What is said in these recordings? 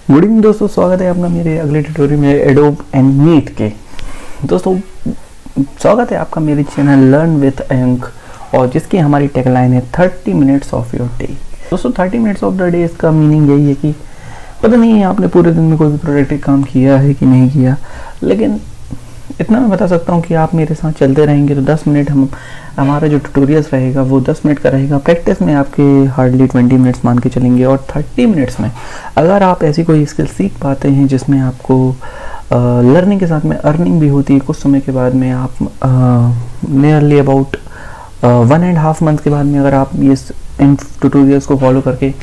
Good evening दोस्तों, स्वागत है आपका मेरे अगले ट्यूटोरियल में एडोब एनिमेट के। दोस्तों स्वागत है आपका मेरे चैनल लर्न विद अंक, और जिसकी हमारी टैगलाइन है 30 मिनट्स ऑफ योर डे। दोस्तों 30 मिनट्स ऑफ द डे, इसका मीनिंग यही है कि पता नहीं है आपने पूरे दिन में कोई भी प्रोडक्टिव काम किया है कि नहीं किया, लेकिन इतना मैं बता सकता हूँ कि आप मेरे साथ चलते रहेंगे तो 10 मिनट हमारा जो ट्यूटोरियल्स रहेगा वो 10 मिनट का रहेगा। प्रैक्टिस में आपके हार्डली 20 मिनट्स मान के चलेंगे, और 30 मिनट्स में अगर आप ऐसी कोई स्किल सीख पाते हैं जिसमें आपको लर्निंग के साथ में अर्निंग भी होती है, कुछ समय के बाद में आप नियरली अबाउट 1.5 मंथ के बाद में अगर आप ये इन ट्यूटोरियल्स को फॉलो करके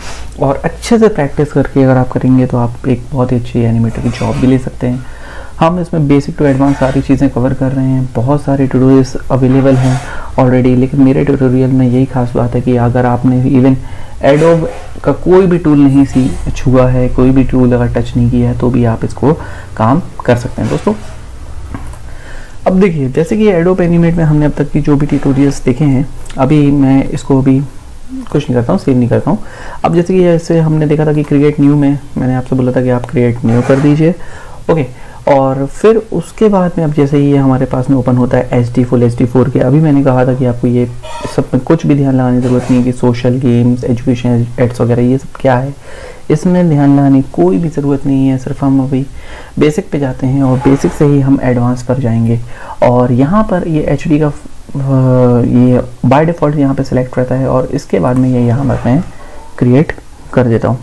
और अच्छे से प्रैक्टिस करके अगर आप करेंगे तो आप एक बहुत ही अच्छी एनिमेटर की जॉब भी ले सकते हैं। हम इसमें बेसिक टू एडवांस सारी चीज़ें कवर कर रहे हैं। बहुत सारे ट्यूटोरियल्स अवेलेबल हैं ऑलरेडी, लेकिन मेरे ट्यूटोरियल में यही खास बात है कि अगर आपने इवन एडोब का कोई भी टूल नहीं छुआ है, कोई भी टूल अगर टच नहीं किया है, तो भी आप इसको काम कर सकते हैं। दोस्तों अब देखिए, जैसे कि एडोब एनिमेट में हमने अब तक की जो भी ट्यूटोरियल्स देखे हैं, अभी मैं इसको अभी कुछ नहीं करता हूँ, सेव नहीं करता हूँ। अब जैसे कि ऐसे हमने देखा था कि क्रिएट न्यू में मैंने आपसे बोला था कि आप क्रिएट न्यू कर दीजिए, ओके। और फिर उसके बाद में अब जैसे ये हमारे पास में ओपन होता है HD फुल HD 4K। अभी मैंने कहा था कि आपको ये सब में कुछ भी ध्यान लगाने की ज़रूरत नहीं है कि सोशल, गेम्स, एजुकेशन, एड्स वगैरह ये सब क्या है, इसमें ध्यान लगाने की कोई भी ज़रूरत नहीं है। सिर्फ हम अभी बेसिक पे जाते हैं और बेसिक से ही हम एडवांस पर जाएंगे। और यहाँ पर ये HD का ये बाय डिफ़ॉल्ट यहाँ पे सिलेक्ट रहता है, और इसके बाद में ये यहाँ पर मैं क्रिएट कर देता हूँ।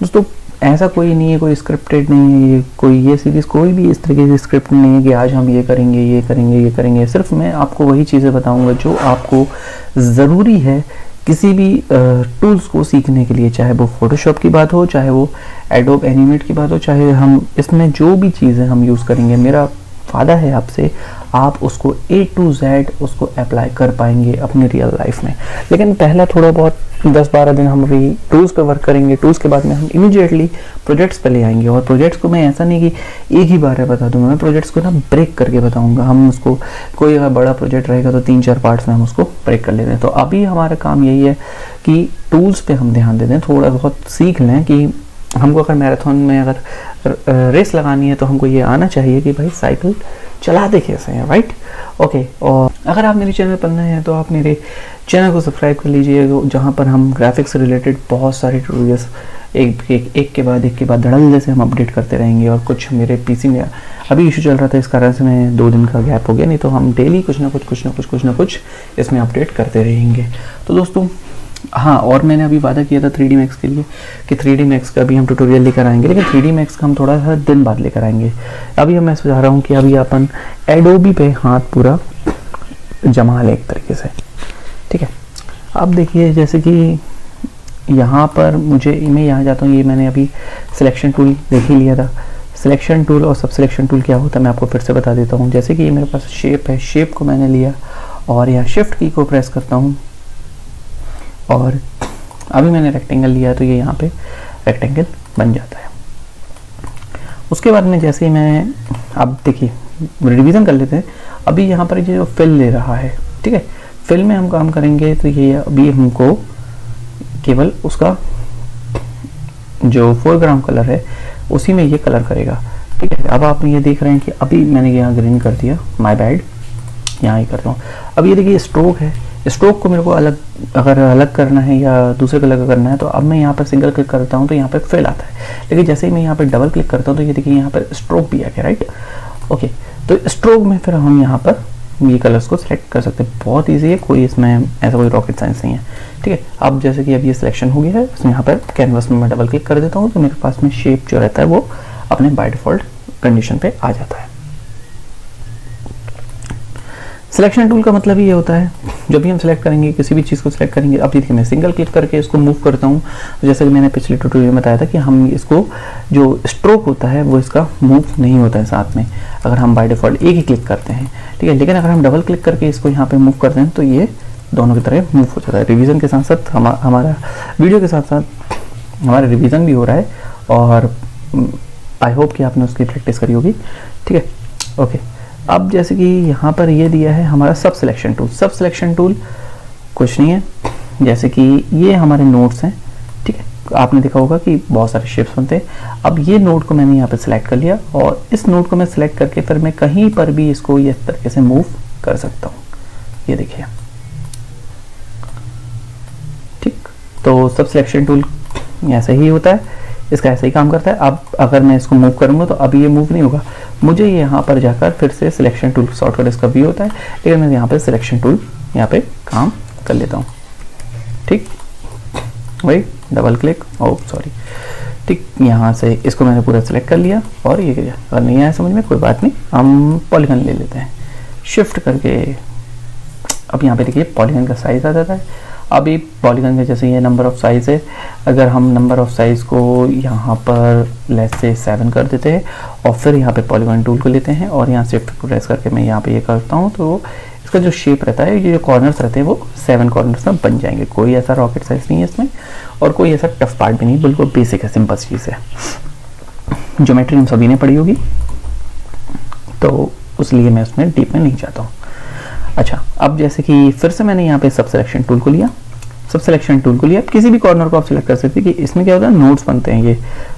दोस्तों ऐसा कोई नहीं है, कोई स्क्रिप्टेड नहीं है ये, कोई ये सीरीज़ कोई भी इस तरीके से स्क्रिप्ट नहीं है कि आज हम ये करेंगे ये करेंगे ये करेंगे। सिर्फ मैं आपको वही चीज़ें बताऊंगा जो आपको ज़रूरी है किसी भी टूल्स को सीखने के लिए, चाहे वो फोटोशॉप की बात हो, चाहे वो एडोब एनिमेट की बात हो, चाहे हम इसमें जो भी चीज़ें हम यूज़ करेंगे, मेरा वादा है आपसे, आप उसको A to Z उसको अप्लाई कर पाएंगे अपनी रियल लाइफ में। लेकिन पहला थोड़ा बहुत 10-12 दिन हम अभी टूल्स पे वर्क करेंगे। टूल्स के बाद में हम इमीडिएटली प्रोजेक्ट्स पे ले आएंगे, और प्रोजेक्ट्स को मैं ऐसा नहीं कि एक ही बार में बता दूंगा, मैं प्रोजेक्ट्स को ना ब्रेक करके बताऊंगा। हम उसको कोई अगर बड़ा प्रोजेक्ट रहेगा तो 3-4 पार्ट्स में हम उसको ब्रेक कर लेते हैं। तो अभी हमारा काम यही है कि टूल्स पे हम ध्यान देते हैं, थोड़ा बहुत सीख लें कि हमको अगर मैराथन में अगर रेस लगानी है तो हमको ये आना चाहिए कि भाई साइकिल चलाते कैसे हैं, राइट, ओके। और अगर आप मेरे चैनल पर नए हैं तो आप मेरे चैनल को सब्सक्राइब कर लीजिए, जहाँ पर हम ग्राफिक्स से रिलेटेड बहुत सारे ट्यूटोरियल्स एक के बाद धड़ल्ले से हम अपडेट करते रहेंगे। और कुछ मेरे PC में अभी इशू चल रहा था, इस कारण से मैं 2 दिन का गैप हो गया, नहीं तो हम डेली कुछ ना कुछ इसमें अपडेट करते रहेंगे। तो दोस्तों हाँ, और मैंने अभी वादा किया था 3D Max के लिए कि 3D Max का भी हम ट्यूटोरियल लेकर आएंगे, लेकिन 3D Max का हम थोड़ा सा दिन बाद लेकर आएंगे। अभी मैं सुझा रहा हूँ कि अभी अपन एडोबी पे हाथ पूरा जमा लें एक तरीके से, ठीक है। अब देखिए, जैसे कि यहाँ पर मैं यहाँ जाता हूँ, ये मैंने अभी सिलेक्शन टूल देख ही लिया था। सिलेक्शन टूल और सब सिलेक्शन टूल क्या होता है मैं आपको फिर से बता देता हूँ। जैसे कि मेरे पास शेप है, शेप को मैंने लिया और यहाँ शिफ्ट की को प्रेस करता हूँ, और अभी मैंने रेक्टेंगल लिया है तो ये यहाँ पे रेक्टेंगल बन जाता है। उसके बाद में जैसे ही मैं, अब देखिए रिवीजन कर लेते हैं। अभी यहाँ पर ये जो फिल ले रहा है, ठीक है, फिल में हम काम करेंगे तो ये अभी हमको केवल उसका जो फोरग्राउंड कलर है उसी में ये कलर करेगा, ठीक है। अब आप ये देख रहे हैं कि अभी मैंने यहाँ ग्रीन कर दिया, माय बैड, यहाँ ही करता हूँ। अब ये देखिए स्ट्रोक है, स्ट्रोक को मेरे को अलग करना है या दूसरे कलर का करना है, तो अब मैं यहाँ पर सिंगल क्लिक करता हूँ तो यहाँ पर फिल आता है। लेकिन जैसे ही मैं यहाँ पर डबल क्लिक करता हूँ तो ये देखिए यहाँ पर स्ट्रोक भी आ गया, राइट, ओके। तो स्ट्रोक में फिर हम यहाँ पर ये कलर्स को सिलेक्ट कर सकते हैं, बहुत ईजी है, कोई इसमें ऐसा कोई रॉकेट साइंस नहीं है, ठीक है। अब जैसे कि अब ये सिलेक्शन हो गया है, इसमें यहाँ पर कैनवस में मैं डबल क्लिक कर देता हूँ तो मेरे पास में शेप जो रहता है वो अपने बाय डिफॉल्ट कंडीशन पे आ जाता है। सिलेक्शन टूल का मतलब ये होता है, जब भी हम सेलेक्ट करेंगे किसी भी चीज़ को सिलेक्ट करेंगे, अब देखिए मैं सिंगल क्लिक करके इसको मूव करता हूँ, जैसे कि मैंने पिछले ट्यूटोरियल में बताया था कि हम इसको जो स्ट्रोक होता है वो इसका मूव नहीं होता है साथ में, अगर हम बाय डिफॉल्ट एक ही क्लिक करते हैं, ठीक है। लेकिन अगर हम डबल क्लिक करके इसको यहाँ पे मूव करते हैं तो ये दोनों की तरह मूव हो जाता है। रिवीजन के साथ साथ हमारा वीडियो के साथ साथ हमारा रिवीजन भी हो रहा है, और आई होप कि आपने उसकी प्रैक्टिस करी होगी, ठीक है, ओके। अब जैसे कि यहाँ पर ये दिया है हमारा सब सिलेक्शन टूल। सब सिलेक्शन टूल कुछ नहीं है, जैसे कि ये हमारे नोट्स हैं, ठीक है, आपने देखा होगा कि बहुत सारे शेप्स बनते हैं। अब ये नोड को मैंने यहाँ पे सिलेक्ट कर लिया और इस नोड को मैं सिलेक्ट करके फिर मैं कहीं पर भी इसको इस तरीके से मूव कर सकता हूँ। ये देखिए, ठीक। तो सब सिलेक्शन टूल ऐसे ही होता है, इसका ऐसे ही काम करता है। अब अगर मैं इसको मूव करूंगा तो अभी ये मूव नहीं होगा, मुझे यहाँ पर जाकर फिर से सिलेक्शन टूल शॉर्टकट इसका भी होता है, लेकिन मैं यहाँ पे सिलेक्शन टूल यहाँ पे काम कर लेता हूँ, ठीक। वही डबल क्लिक, ओ सॉरी, ठीक। यहाँ से इसको मैंने पूरा सिलेक्ट कर लिया और ये किया। अगर नहीं आया समझ में कोई बात नहीं, हम पॉलीगन ले लेते हैं शिफ्ट करके। अब यहाँ पे देखिए पॉलीगन का साइज आ जाता है। अब ये पॉलीगन में जैसे ये नंबर ऑफ साइज है, अगर हम नंबर ऑफ साइज को यहाँ पर लेस से 7 कर देते हैं और फिर यहाँ पे पॉलीगन टूल को लेते हैं और यहाँ शिफ्ट प्रेस करके मैं यहाँ पे ये करता हूँ, तो इसका जो शेप रहता है, ये जो कॉर्नर्स रहते हैं वो 7 कॉर्नर्स में बन जाएंगे। कोई ऐसा रॉकेट साइज नहीं है इसमें और कोई ऐसा टफ पार्ट भी नहीं, बिल्कुल बेसिक है, सिंपल चीज़ है। ज्योमेट्री हम सभी ने पढ़ी होगी, तो उसलिए मैं उसमें डीप में नहीं जाता हूँ। अच्छा, अब जैसे कि फिर से मैंने यहाँ पे सब सिलेक्शन टूल को लिया, सब सिलेक्शन टूल को लिया। किसी भी कॉर्नर को आप सिलेक्ट कर सकते हैं कि इसमें क्या होता है, नोट्स बनते हैं।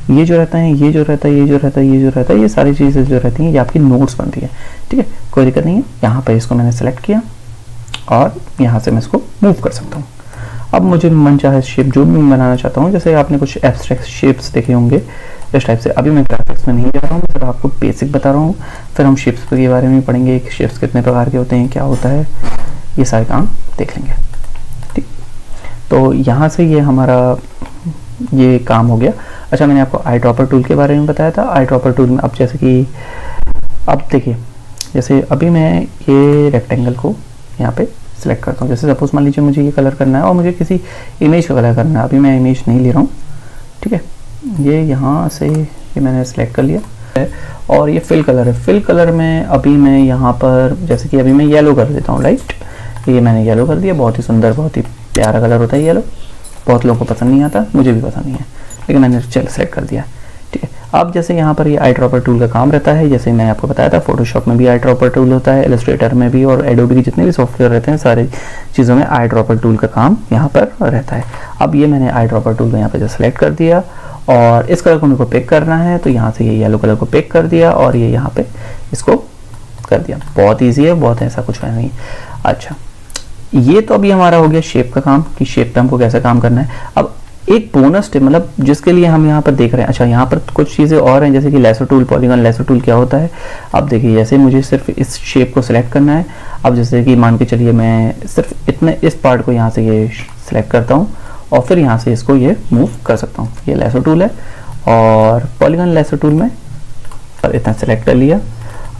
ये जो रहता है, ये जो रहता है, ये जो रहता है, ये जो रहता है, ये सारी चीज़ें जो रहती हैं ये आपकी नोट्स बनती है, ठीक है, कोई दिक्कत नहीं है। यहाँ पर इसको मैंने सेलेक्ट किया और यहाँ से मैं इसको मूव कर सकता हूँ। अब मुझे मनचाहे शेप जो भी बनाना चाहता हूँ, जैसे आपने कुछ एब्स्ट्रैक्ट शेप्स देखे होंगे इस टाइप से। अभी मैं ग्राफिक्स में नहीं जा रहा हूँ, सिर्फ आपको बेसिक बता रहा हूँ, फिर हम शेप्स के बारे में पढ़ेंगे, शेप्स कितने प्रकार के होते हैं, क्या होता है, ये सारे काम देख लेंगे, ठीक। तो यहाँ से ये हमारा ये काम हो गया। अच्छा, मैंने आपको आई ड्रॉपर टूल के बारे में बताया था। आई ड्रॉपर टूल में अब जैसे कि अब देखिए, जैसे अभी मैं ये रेक्टेंगल को यहाँ पे सिलेक्ट करता हूँ। जैसे सपोज मान लीजिए मुझे ये कलर करना है और मुझे किसी इमेज का कलर करना है। अभी मैं इमेज नहीं ले रहा हूँ, ठीक है। ये यहाँ से ये मैंने सिलेक्ट कर लिया है और ये फिल कलर है। फिल कलर में अभी मैं यहाँ पर जैसे कि अभी मैं येलो कर देता हूँ, राइट। ये मैंने येलो कर दिया, बहुत ही सुंदर, बहुत ही प्यारा कलर होता है येलो। बहुत लोगों को पसंद नहीं आता, मुझे भी पसंद नहीं है, लेकिन मैंने चल सेलेक्ट कर दिया, ठीक है। अब जैसे यहाँ पर ये आई ड्रॉपर टूल का काम रहता है, जैसे मैंने आपको बताया था फोटोशॉप में भी आई ड्रॉपर टूल होता है, इलस्ट्रेटर में भी, और एडोबी के जितने भी सॉफ्टवेयर रहते हैं सारी चीज़ों में आई ड्रॉपर टूल का काम यहाँ पर रहता है। अब ये मैंने आई ड्रॉपर टूल को यहाँ पर जो सेलेक्ट कर दिया और इस कलर को मेरे को पिक करना है, तो यहाँ से ये येलो कलर को पिक कर दिया और ये यहाँ पे इसको कर दिया। बहुत ईजी है, बहुत ऐसा कुछ है नहीं। अच्छा, ये तो अभी हमारा हो गया शेप का काम कि शेप पे हमको कैसे काम करना है। अब एक बोनस टिप, मतलब जिसके लिए हम यहाँ पर देख रहे हैं। अच्छा, यहाँ पर कुछ चीज़ें और हैं, जैसे कि lasso tool, polygon lasso tool क्या होता है। अब देखिए, जैसे मुझे सिर्फ इस शेप को सिलेक्ट करना है। अब जैसे कि मान के चलिए मैं सिर्फ इतने इस पार्ट को यहाँ से ये सिलेक्ट करता हूँ और फिर यहाँ से इसको ये मूव कर सकता हूँ। ये लेसो टूल है और पॉलीगन लेसो टूल में इतना सेलेक्ट कर लिया।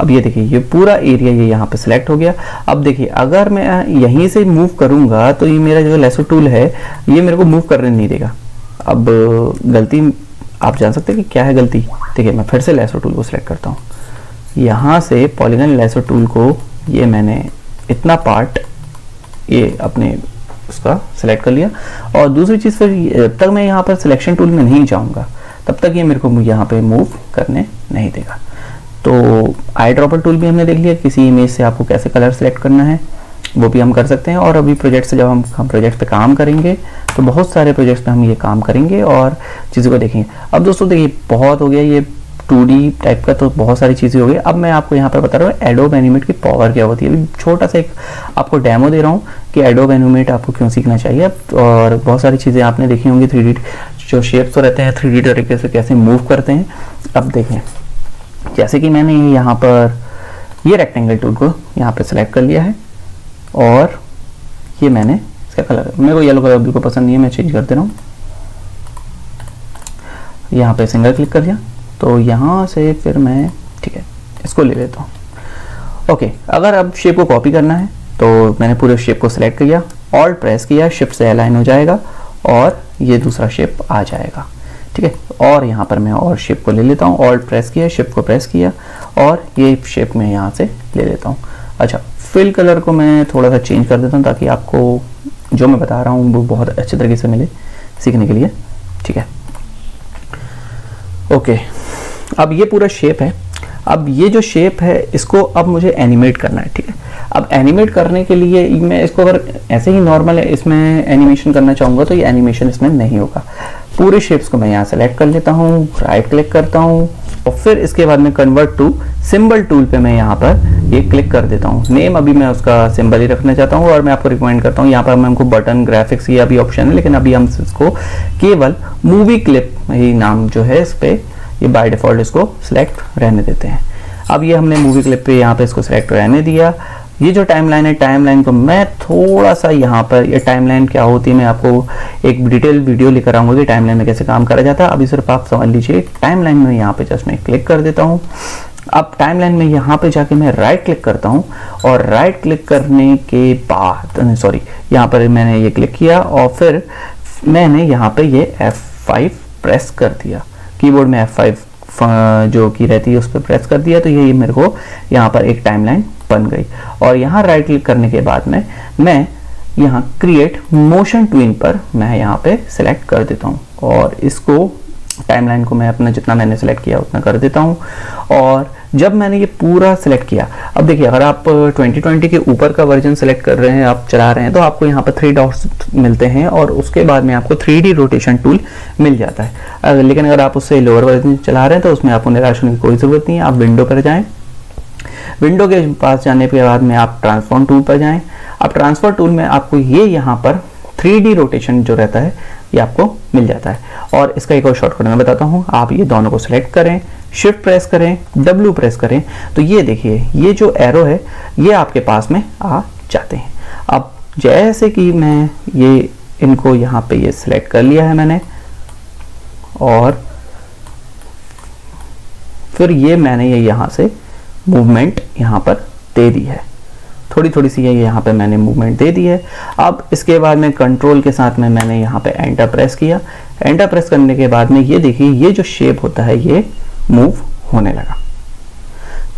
अब ये देखिए, ये पूरा एरिया ये यहाँ पे सिलेक्ट हो गया। अब देखिए, अगर मैं यहीं से मूव करूँगा तो ये मेरा जो लेसो टूल है ये मेरे को मूव करने नहीं देगा। अब गलती आप जान सकते हैं कि क्या है गलती। देखिए, मैं फिर से लेसो टूल को सिलेक्ट करता हूँ, यहाँ से पॉलीगन लेसो टूल को ये मैंने इतना पार्ट ये अपने उसका सिलेक्ट कर लिया। और दूसरी चीज़, फिर जब तक मैं यहाँ पर सिलेक्शन टूल में नहीं जाऊँगा तब तक ये मेरे को यहाँ पे मूव करने नहीं देगा। तो आई ड्रॉपर टूल भी हमने देख लिया, किसी इमेज से आपको कैसे कलर सेलेक्ट करना है वो भी हम कर सकते हैं। और अभी प्रोजेक्ट से जब हम प्रोजेक्ट पे काम करेंगे तो बहुत सारे प्रोजेक्ट्स पे हम ये काम करेंगे और चीज़ों को देखेंगे। अब दोस्तों देखिए, बहुत हो गया ये 2D टाइप का, तो बहुत सारी चीज़ें हो गई। अब मैं आपको यहाँ पर बता रहा हूँ एडोब एनिमेट की पावर क्या होती है। अभी छोटा सा एक आपको डेमो दे रहा हूँ कि एडोब एनिमेट आपको क्यों सीखना चाहिए। और बहुत सारी चीज़ें आपने देखी होंगी, 3D जो शेप्स तो रहते हैं 3D तरीके से कैसे मूव करते हैं। अब देखें, जैसे कि मैंने यहाँ पर ये रेक्टेंगल टूल को यहाँ पे सिलेक्ट कर लिया है और ये मैंने इसका कलर, मेरे को येलो कलर बिल्कुल पसंद नहीं है, मैं चेंज कर दे रहा हूँ। यहाँ पे सिंगल क्लिक कर दिया, तो यहाँ से फिर मैं ठीक है इसको ले लेता हूँ। ओके, अगर अब शेप को कॉपी करना है तो मैंने पूरे शेप को सिलेक्ट किया, ऑल्ट प्रेस किया, शिफ्ट से अलाइन हो जाएगा और ये दूसरा शेप आ जाएगा, ठीक है। और यहाँ पर मैं और शेप को ले लेता हूँ, ऑल्ट प्रेस किया, शिफ्ट को प्रेस किया और ये शेप मैं यहाँ से ले लेता हूँ। अच्छा, फिल कलर को मैं थोड़ा सा चेंज कर देता हूँ ताकि आपको जो मैं बता रहा हूँ वो बहुत अच्छे तरीके से मिले सीखने के लिए, ठीक है। ओके, अब ये पूरा शेप है। अब ये जो शेप है इसको अब मुझे एनिमेट करना है, ठीक है। अब एनिमेट करने के लिए मैं इसको अगर ऐसे ही नॉर्मल इसमें एनिमेशन करना चाहूँगा तो ये एनिमेशन इसमें नहीं होगा। पूरे शेप्स को मैं यहाँ सेलेक्ट कर लेता हूँ, राइट क्लिक करता हूँ और फिर इसके बाद में कन्वर्ट टू सिंबल टूल पे मैं यहाँ पर ये क्लिक कर देता हूँ। नेम अभी मैं उसका सिंबल ही रखना चाहता हूँ और मैं आपको रिकमेंड करता हूँ यहाँ पर हमको बटन ग्राफिक्स ये अभी ऑप्शन है, लेकिन अभी हम इसको केवल मूवी क्लिप ही नाम जो है इस पे ये बाय डिफॉल्ट इसको सिलेक्ट रहने देते हैं। अब ये हमने मूवी क्लिप पे यहाँ पे इसको सिलेक्ट रहने दिया। ये जो टाइमलाइन है, टाइमलाइन को मैं थोड़ा सा यहाँ पर, ये टाइमलाइन क्या होती है मैं आपको एक डिटेल वीडियो लेकर आऊंगा कि टाइमलाइन में कैसे काम करा जाता है। अभी सिर्फ आप समझ लीजिए टाइमलाइन में यहाँ पे जस्ट मैं क्लिक कर देता हूँ। अब टाइमलाइन में यहाँ पे जाके मैं राइट क्लिक करता हूँ और राइट क्लिक करने के बाद सॉरी यहाँ पर मैंने ये क्लिक किया और फिर मैंने यहाँ पे ये F5 प्रेस कर दिया, कीबोर्ड में F5 जो की रहती है उस पर प्रेस कर दिया, तो ये मेरे को यहाँ पर एक टाइमलाइन बन गई। और यहाँ राइट क्लिक करने के बाद में मैं यहाँ क्रिएट मोशन ट्विन पर मैं यहाँ पे सिलेक्ट कर देता हूँ और इसको टाइमलाइन को मैं अपना जितना मैंने सेलेक्ट किया उतना कर देता हूँ। और जब मैंने ये पूरा सेलेक्ट किया, अब देखिए अगर आप 2020 के ऊपर का वर्जन सेलेक्ट कर रहे हैं, आप चला रहे हैं, तो आपको यहाँ पर 3 डॉट्स मिलते हैं और उसके बाद में आपको 3D रोटेशन टूल मिल जाता है। लेकिन अगर आप उससे लोअर वर्जन चला रहे हैं तो उसमें आपको निराश होने की कोई ज़रूरत नहीं है। आप विंडो पर जाएँ, विंडो के पास जाने के बाद में आप ट्रांसफॉर्म टूल पर जाएँ। अब ट्रांसफर टूल में आपको ये यहाँ पर 3D रोटेशन जो रहता है ये आपको मिल जाता है। और इसका एक और शॉर्टकट मैं बताता हूँ, आप ये दोनों को सिलेक्ट करें, शिफ्ट प्रेस करें, W प्रेस करें, तो ये देखिए ये जो एरो है ये आपके पास में आ जाते हैं। अब जैसे कि मैं ये इनको यहाँ पे ये सिलेक्ट कर लिया है मैंने और फिर ये मैंने ये यहाँ से मूवमेंट यहाँ पर दे दी है, थोड़ी थोड़ी सी यहाँ पे मैंने मूवमेंट दे दी है। अब इसके बाद में कंट्रोल के साथ में मैंने यहाँ पे एंटर प्रेस किया। एंटर प्रेस करने के बाद में ये देखिए ये जो शेप होता है ये मूव होने लगा।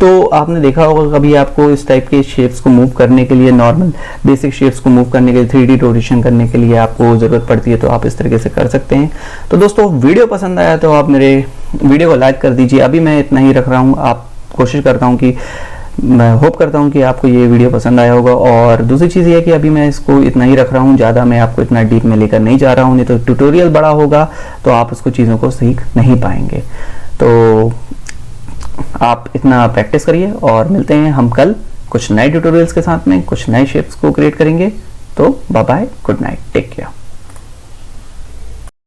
तो आपने देखा होगा कभी आपको इस टाइप के शेप्स को मूव करने के लिए, नॉर्मल बेसिक शेप्स को मूव करने के लिए 3D रोटेशन करने के लिए आपको ज़रूरत पड़ती है, तो आप इस तरीके से कर सकते हैं। तो दोस्तों वीडियो पसंद आया तो आप मेरे वीडियो को लाइक कर दीजिए। अभी मैं इतना ही रख रहा हूँ, आप कोशिश करता हूँ कि मैं होप करता हूँ कि आपको ये वीडियो पसंद आया होगा। और दूसरी चीज़ ये है कि अभी मैं इसको इतना ही रख रहा हूँ, ज़्यादा मैं आपको इतना डीप में लेकर नहीं जा रहा हूँ, नहीं तो ट्यूटोरियल बड़ा होगा तो आप उसको चीज़ों को सीख नहीं पाएंगे। तो आप इतना प्रैक्टिस करिए और मिलते हैं हम कल कुछ नए ट्यूटोरियल्स के साथ में, कुछ नए शेप्स को क्रिएट करेंगे। तो bye bye, good night, take care.